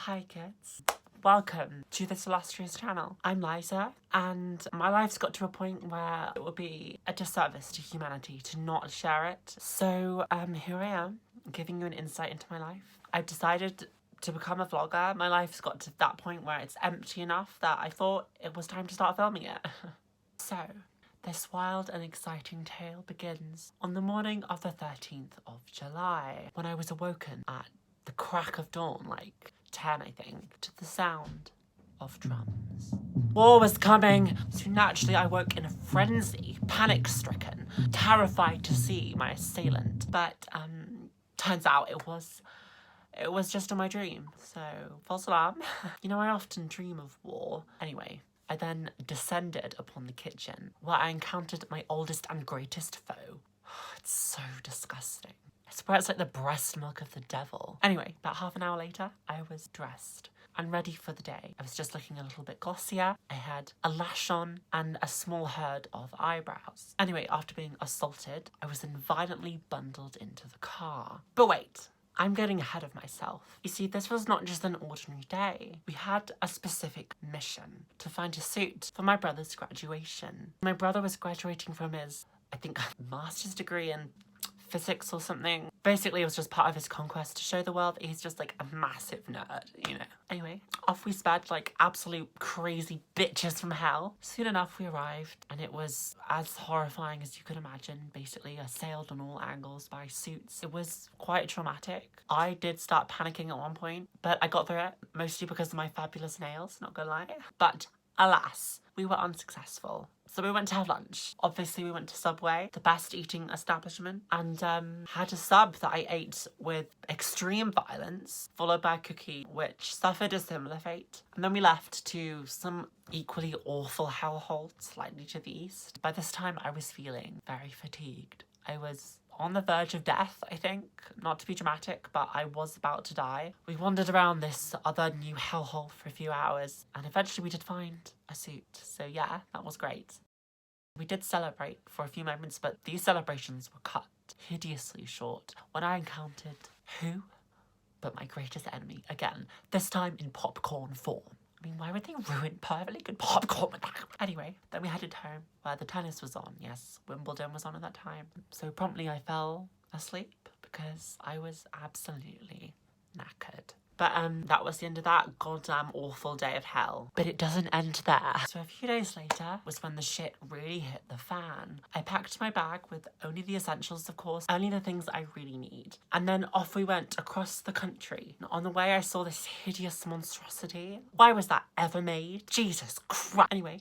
Hi kids. Welcome to this illustrious channel. I'm Liza, and my life's got to a point where it would be a disservice to humanity to not share it. So here I am, giving you an insight into my life. I've decided to become a vlogger. My life's got to that point where it's empty enough that I thought it was time to start filming it. So, this wild and exciting tale begins on the morning of the 13th of July, when I was awoken at the crack of dawn, like 10 I think, to the sound of drums. War was coming, so naturally I woke in a frenzy, panic-stricken, terrified to see my assailant. But turns out it was just in my dream, so false alarm. You know, I often dream of war. Anyway, I then descended upon the kitchen, where I encountered my oldest and greatest foe. It's so disgusting. I swear it's like the breast milk of the devil. Anyway, about half an hour later, I was dressed and ready for the day. I was just looking a little bit glossier. I had a lash on and a small herd of eyebrows. Anyway, after being assaulted, I was then violently bundled into the car. But wait, I'm getting ahead of myself. You see, this was not just an ordinary day. We had a specific mission to find a suit for my brother's graduation. My brother was graduating from his, I think, master's degree in physics or something. Basically, it was just part of his conquest to show the world he's just like a massive nerd, you know. Anyway, off we sped like absolute crazy bitches from hell. Soon enough, we arrived, and it was as horrifying as you could imagine. Basically, assailed on all angles by suits. It was quite traumatic. I did start panicking at one point, but I got through it, mostly because of my fabulous nails, not gonna lie. But alas, we were unsuccessful. So we went to have lunch. Obviously, we went to Subway, the best eating establishment, and had a sub that I ate with extreme violence, followed by a cookie, which suffered a similar fate. And then we left to some equally awful hellhole slightly to the east. By this time, I was feeling very fatigued. I was on the verge of death, I think. Not to be dramatic, but I was about to die. We wandered around this other new hellhole for a few hours, and eventually we did find a suit. So yeah, that was great. We did celebrate for a few moments, but these celebrations were cut hideously short when I encountered who but my greatest enemy again, this time in popcorn form. I mean, why would they ruin perfectly good popcorn with that? Anyway, then we headed home, where the tennis was on. Yes, Wimbledon was on at that time. So promptly I fell asleep because I was absolutely knackered. But that was the end of that goddamn awful day of hell. But it doesn't end there. So a few days later was when the shit really hit the fan. I packed my bag with only the essentials, of course, only the things I really need. And then off we went across the country. And on the way I saw this hideous monstrosity. Why was that ever made? Jesus Christ. Anyway,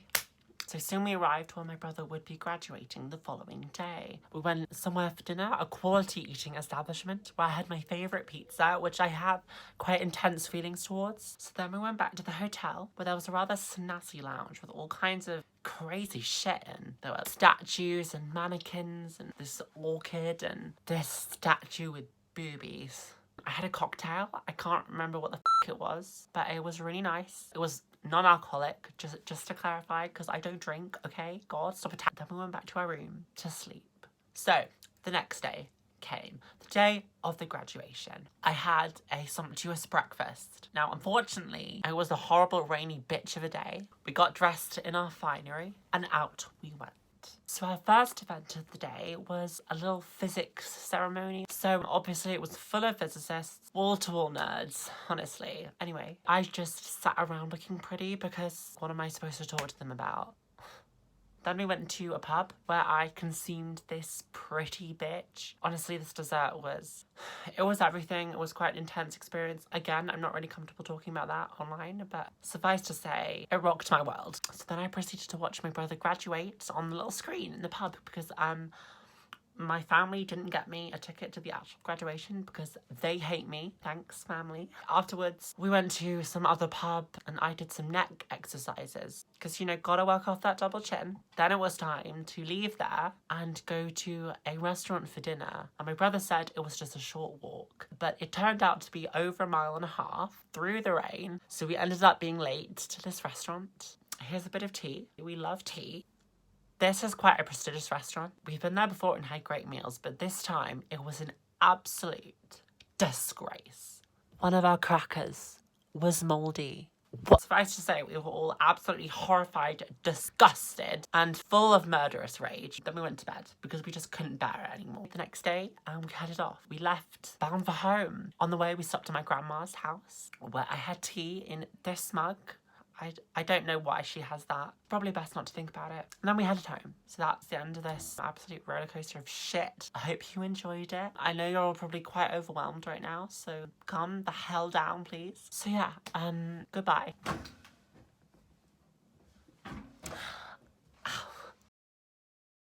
so soon we arrived where my brother would be graduating the following day. We went somewhere for dinner, a quality eating establishment where I had my favourite pizza, which I have quite intense feelings towards. So then we went back to the hotel where there was a rather snazzy lounge with all kinds of crazy shit in. There were statues and mannequins and this orchid and this statue with boobies. I had a cocktail. I can't remember what the f it was, but it was really nice. It was non-alcoholic, just to clarify, because I don't drink, okay? God, stop attacking. Then we went back to our room to sleep. So, the next day came, the day of the graduation. I had a sumptuous breakfast. Now, unfortunately, it was a horrible rainy bitch of a day. We got dressed in our finery, and out we went. So our first event of the day was a little physics ceremony. So obviously it was full of physicists, wall-to-wall nerds, honestly. Anyway, I just sat around looking pretty because what am I supposed to talk to them about? Then we went to a pub where I consumed this pretty bitch. Honestly, this dessert was everything. It was quite an intense experience. Again, I'm not really comfortable talking about that online, but suffice to say, it rocked my world. So then I proceeded to watch my brother graduate on the little screen in the pub because my family didn't get me a ticket to the actual graduation because they hate me. Thanks, family. Afterwards, we went to some other pub and I did some neck exercises because, you know, gotta work off that double chin. Then it was time to leave there and go to a restaurant for dinner. And my brother said it was just a short walk, but it turned out to be over a mile and a half through the rain. So we ended up being late to this restaurant. Here's a bit of tea. We love tea. This is quite a prestigious restaurant. We've been there before and had great meals, but this time it was an absolute disgrace. One of our crackers was mouldy. What's suffice to say, we were all absolutely horrified, disgusted, and full of murderous rage. Then we went to bed because we just couldn't bear it anymore. The next day, we headed off. We left, bound for home. On the way, we stopped at my grandma's house, where I had tea in this mug. I don't know why she has that. Probably best not to think about it. And then we headed home. So that's the end of this absolute roller coaster of shit. I hope you enjoyed it. I know you're all probably quite overwhelmed right now, so calm the hell down, please. So yeah, goodbye.